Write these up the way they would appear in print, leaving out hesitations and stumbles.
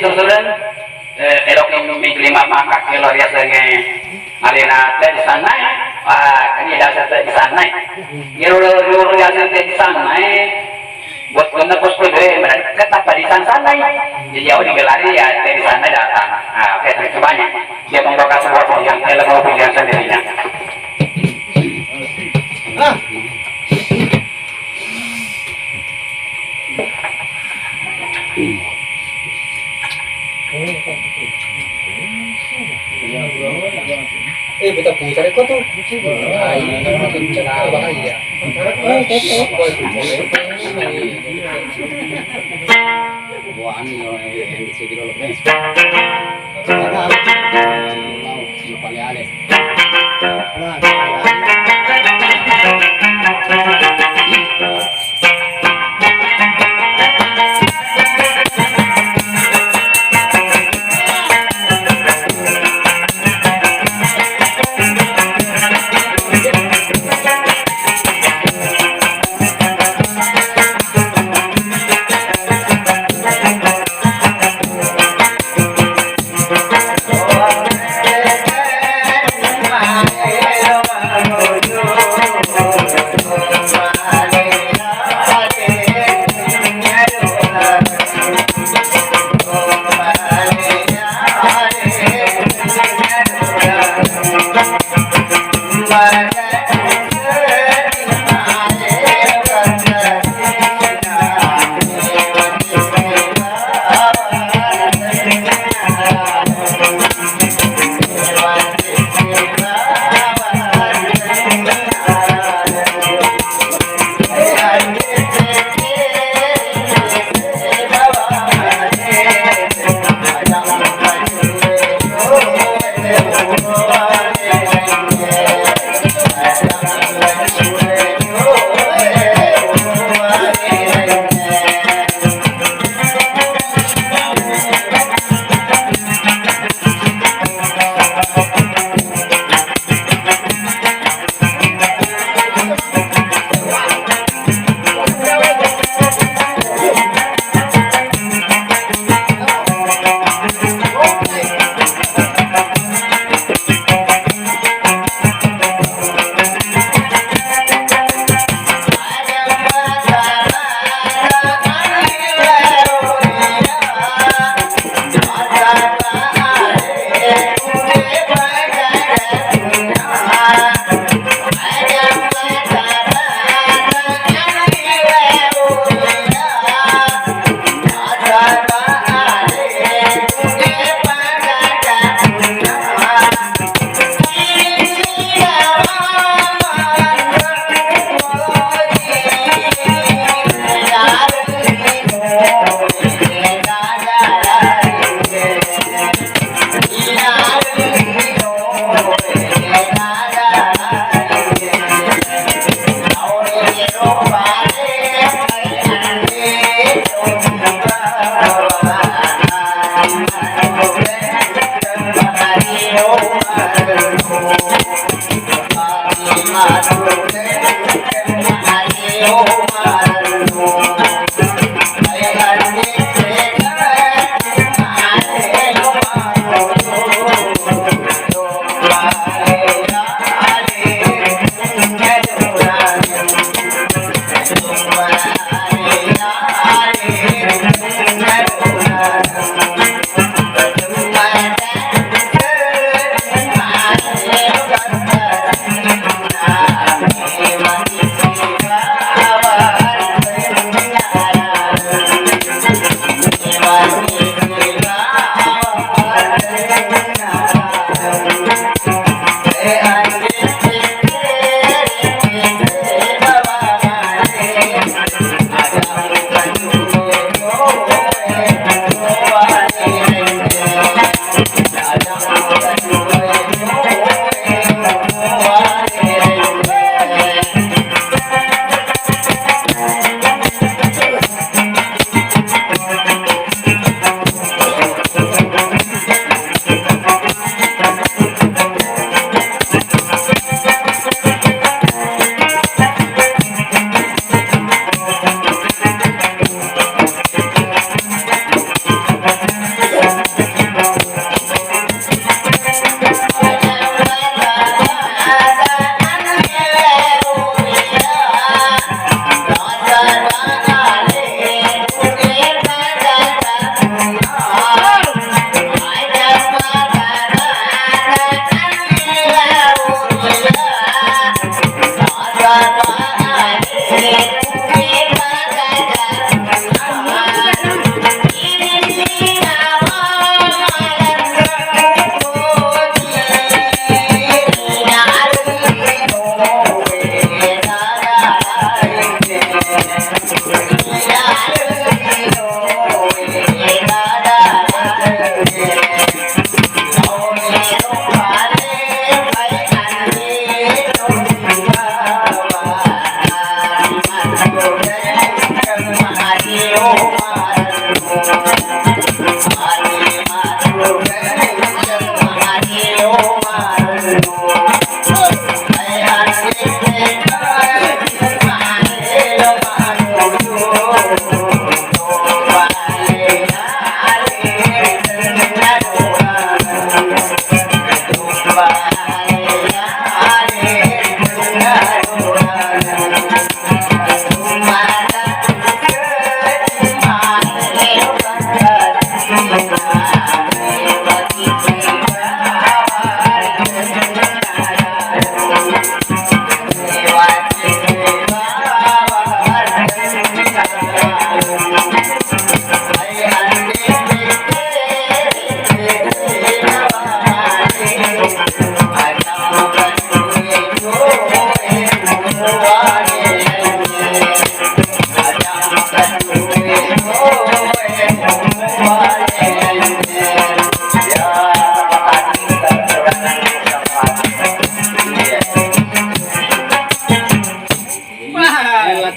susulan elokin numik lima mangkak kelorias dengan alina teh di sana ini dasar teh di sana nyuruh dasar teh di sana buat kena posko deh mereka ketapa di sana jadi jauh digelari ya teh di sana datang oke terima banyak dia membawa sebuah yang mau pilihan sendirinya Betul putar ko to. Ay, tsaka bahaya. Buwan yung sige lo guys. Mau si paliale.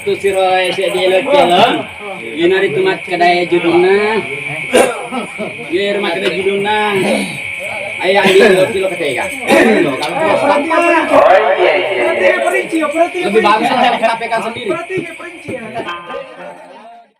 tu siroy si dielo-dielo. Yun na rin tumat kadaya judulna. Yun mat kadaya judulna. Ay ang kilo ketiga. Kalau Oh iya iya iya. lebih bagus saya sampaikan sendiri. Berarti ini perinci ya.